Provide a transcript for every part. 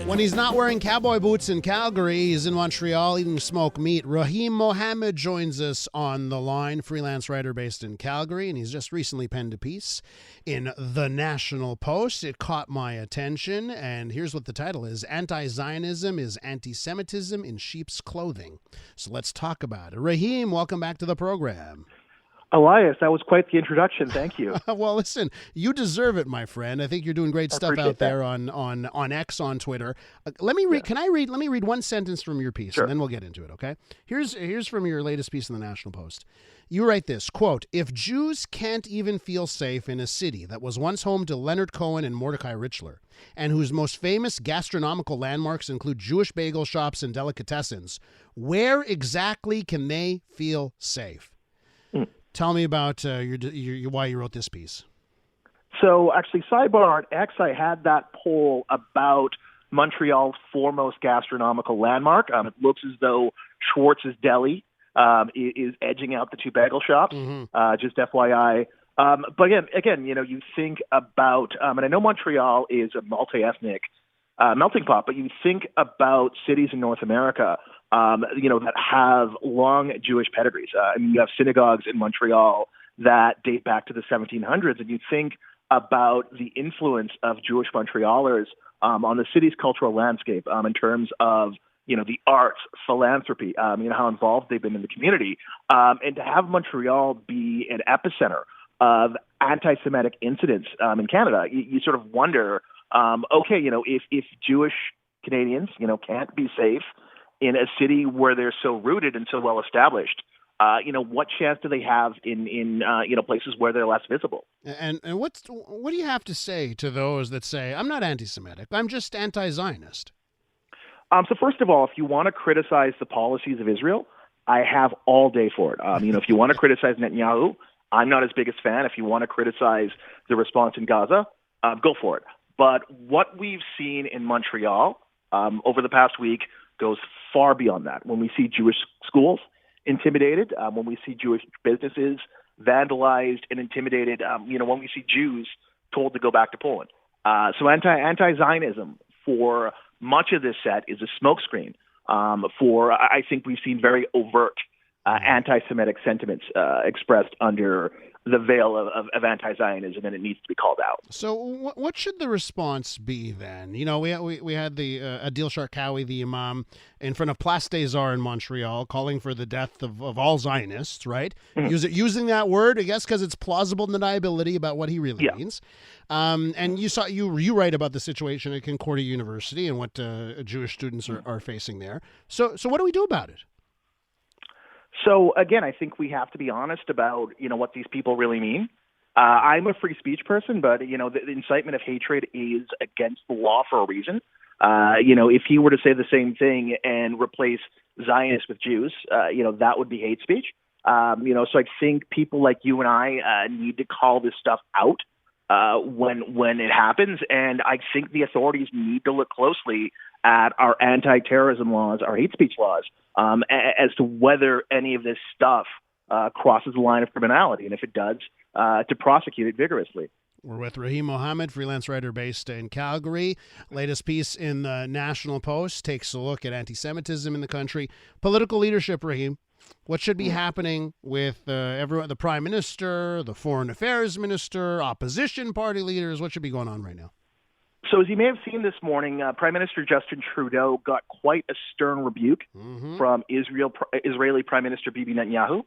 When he's not wearing cowboy boots in Calgary, he's in Montreal eating smoked meat. Rahim Mohammed joins us on the line, freelance writer based in Calgary, and he's just recently penned a piece in The National Post. It caught my attention, and here's what the title is: Anti-Zionism is Anti-Semitism in Sheep's Clothing. So let's talk about it. Rahim, welcome back to the program. Elias, that was quite the introduction. Thank you. Well, listen, you deserve it, my friend. I think you're doing great stuff out there on X, on Twitter. Let me read. Yeah. Let me read one sentence from your piece, Sure. and then we'll get into it. Okay. Here's from your latest piece in the National Post. You write this, quote: "If Jews can't even feel safe in a city that was once home to Leonard Cohen and Mordecai Richler, and whose most famous gastronomical landmarks include Jewish bagel shops and delicatessens, where exactly can they feel safe?" Tell me about why you wrote this piece. So actually, sidebar on X, I had that poll about Montreal's foremost gastronomical landmark. It looks as though Schwartz's Deli is edging out the two bagel shops, just FYI. But again, you think about, and I know Montreal is a multi-ethnic melting pot, but you think about cities in North America that have long Jewish pedigrees. You have synagogues in Montreal that date back to the 1700s, and you think about the influence of Jewish Montrealers on the city's cultural landscape in terms of, the arts, philanthropy, how involved they've been in the community. And to have Montreal be an epicenter of anti-Semitic incidents in Canada, you sort of wonder, if Jewish Canadians, can't be safe in a city where they're so rooted and so well established, what chance do they have in places where they're less visible? And what do you have to say to those that say, I'm not anti-Semitic, I'm just anti-Zionist? So first of all, if you want to criticize the policies of Israel, I have all day for it. If you want to criticize Netanyahu, I'm not his biggest fan. If you want to criticize the response in Gaza, go for it. But what we've seen in Montreal over the past week goes far beyond that. When we see Jewish schools intimidated, when we see Jewish businesses vandalized and intimidated, when we see Jews told to go back to Poland. So anti-Zionism for much of this set is a smokescreen for, I think we've seen very overt anti-Semitic sentiments expressed under the veil of anti-Zionism, and it needs to be called out. So what should the response be then? We had the Adil Sharkawi, the imam, in front of Place des Arts in Montreal, calling for the death of all Zionists, right? Mm-hmm. Using that word, I guess, because it's plausible deniability about what he really means. And you write about the situation at Concordia University and what Jewish students are facing there. So what do we do about it? So, again, I think we have to be honest about, what these people really mean. I'm a free speech person, but, the incitement of hatred is against the law for a reason. If he were to say the same thing and replace Zionists with Jews, that would be hate speech. So I think people like you and I need to call this stuff out when it happens. And I think the authorities need to look closely at our anti-terrorism laws, our hate speech laws, as to whether any of this stuff crosses the line of criminality, and if it does, to prosecute it vigorously. We're with Rahim Mohammed, freelance writer based in Calgary. Latest piece in the National Post takes a look at anti-Semitism in the country. Political leadership, Rahim. What should be happening with everyone, the Prime Minister, the Foreign Affairs Minister, opposition party leaders? What should be going on right now? So as you may have seen this morning, Prime Minister Justin Trudeau got quite a stern rebuke from Israeli Prime Minister Bibi Netanyahu.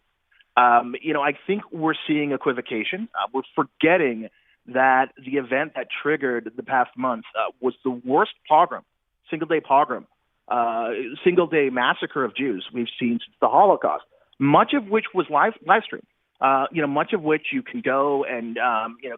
I think we're seeing equivocation. We're forgetting that the event that triggered the past month was the worst pogrom, single-day massacre of Jews we've seen since the Holocaust, much of which was live streamed. Much of which you can go and,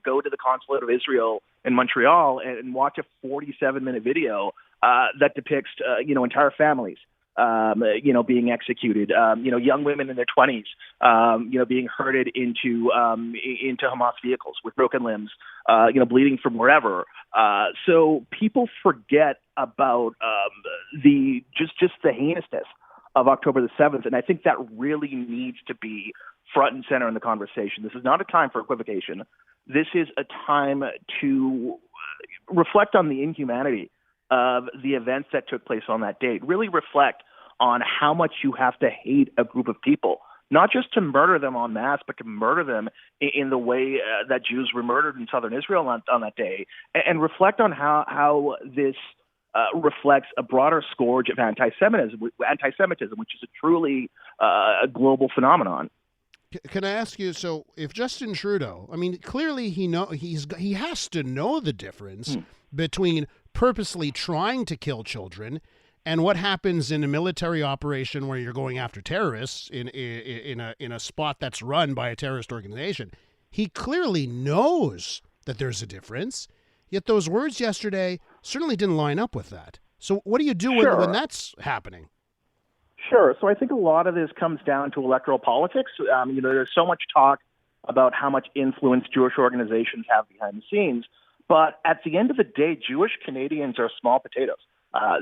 go to the Consulate of Israel in Montreal and watch a 47-minute video that depicts, entire families, being executed, young women in their 20s, being herded into Hamas vehicles with broken limbs, bleeding from wherever. So people forget about the heinousness of October the 7th, and I think that really needs to be front and center in the conversation. This is not a time for equivocation. This is a time to reflect on the inhumanity of the events that took place on that date really reflect on how much you have to hate a group of people, not just to murder them en masse, but to murder them in the way that Jews were murdered in southern Israel on that day, and reflect on how this reflects a broader scourge of anti-Semitism, which is a truly a global phenomenon. Can I ask you? So, if Justin Trudeau, I mean, clearly he has to know the difference between purposely trying to kill children and what happens in a military operation where you're going after terrorists in a spot that's run by a terrorist organization. He clearly knows that there's a difference. Yet those words yesterday certainly didn't line up with that. So what do you do when that's happening? Sure. So I think a lot of this comes down to electoral politics. There's so much talk about how much influence Jewish organizations have behind the scenes. But at the end of the day, Jewish Canadians are small potatoes.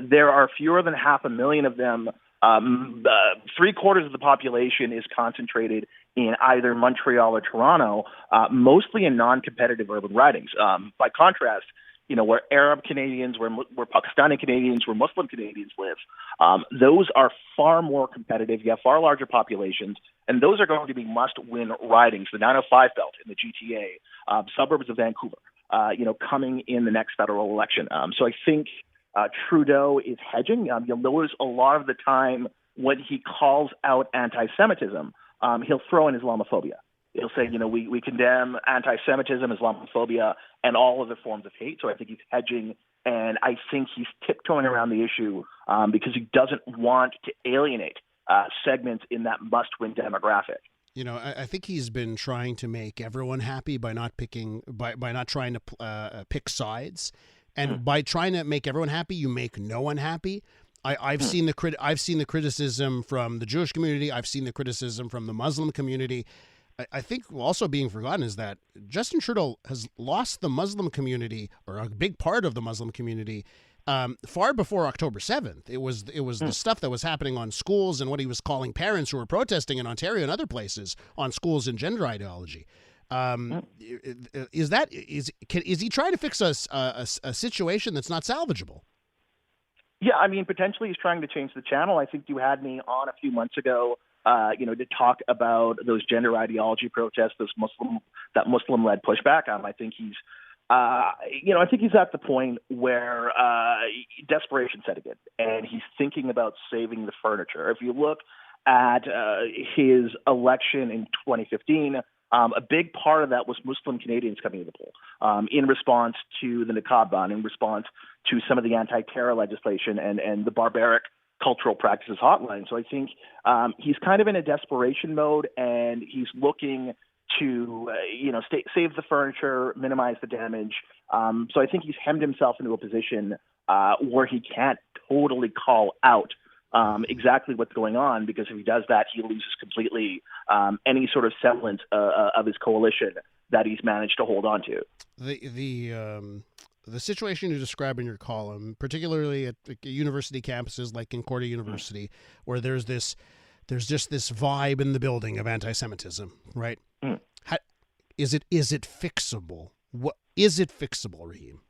There are fewer than 500,000 of them. 3/4 of the population is concentrated in either Montreal or Toronto, mostly in non-competitive urban ridings. By contrast, where Arab Canadians, where Pakistani Canadians, where Muslim Canadians live, those are far more competitive. You have far larger populations, and those are going to be must-win ridings. The 905 belt in the GTA, suburbs of Vancouver, coming in the next federal election. So I think Trudeau is hedging. You'll notice a lot of the time when he calls out anti-Semitism, he'll throw in Islamophobia. He'll say, we condemn anti-Semitism, Islamophobia, and all other forms of hate. So I think he's hedging, and I think he's tiptoeing around the issue because he doesn't want to alienate segments in that must-win demographic. I think he's been trying to make everyone happy by not trying to pick sides. And by trying to make everyone happy, you make no one happy. I've seen the criticism from the Jewish community. I've seen the criticism from the Muslim community. I think also being forgotten is that Justin Trudeau has lost the Muslim community, or a big part of the Muslim community, far before October 7th. It was the stuff that was happening on schools and what he was calling parents who were protesting in Ontario and other places on schools and gender ideology. Is he trying to fix a situation that's not salvageable? Yeah, I mean, potentially he's trying to change the channel. I think you had me on a few months ago, to talk about those gender ideology protests, that Muslim-led pushback. I think he's, I think he's at the point where desperation set in, and he's thinking about saving the furniture. If you look at his election in 2015. A big part of that was Muslim Canadians coming to the poll in response to the niqab ban, in response to some of the anti-terror legislation and the barbaric cultural practices hotline. So I think he's kind of in a desperation mode, and he's looking to save the furniture, minimize the damage. So I think he's hemmed himself into a position where he can't totally call out exactly what's going on, because if he does that, he loses completely any sort of semblance of his coalition that he's managed to hold on to. The situation you describe in your column, particularly at university campuses like Concordia University, where there's just this vibe in the building of anti-Semitism, right? Is it fixable? What is it fixable, Rahim?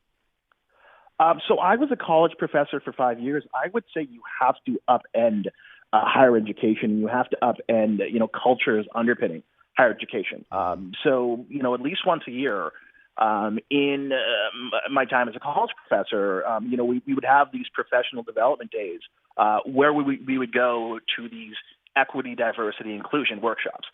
So I was a college professor for 5 years. I would say you have to upend higher education. You have to upend, cultures underpinning higher education. So, at least once a year in my time as a college professor, we would have these professional development days where we would go to these equity, diversity, inclusion workshops,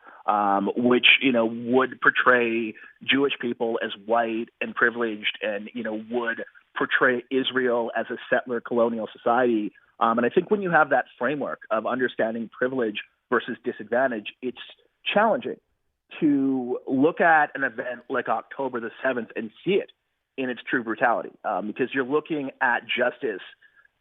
which, would portray Jewish people as white and privileged and, would portray Israel as a settler colonial society. And I think when you have that framework of understanding privilege versus disadvantage, it's challenging to look at an event like October the 7th and see it in its true brutality, because you're looking at justice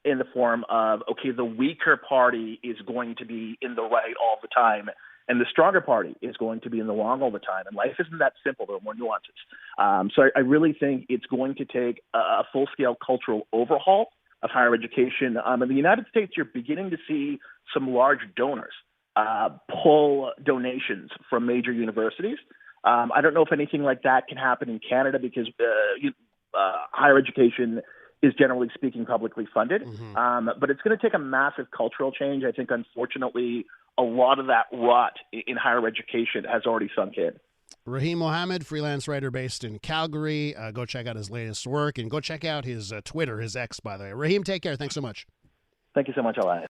in the form of, okay, the weaker party is going to be in the right all the time, and the stronger party is going to be in the wrong all the time. And life isn't that simple. There are more nuances. So I really think it's going to take a full-scale cultural overhaul of higher education. In the United States, you're beginning to see some large donors pull donations from major universities. I don't know if anything like that can happen in Canada, because higher education is generally speaking publicly funded. Mm-hmm. But it's going to take a massive cultural change. I think, unfortunately, a lot of that rot in higher education has already sunk in. Rahim Mohammed, freelance writer based in Calgary. Go check out his latest work and go check out his Twitter, his X, by the way. Rahim, take care. Thanks so much. Thank you so much, Elias.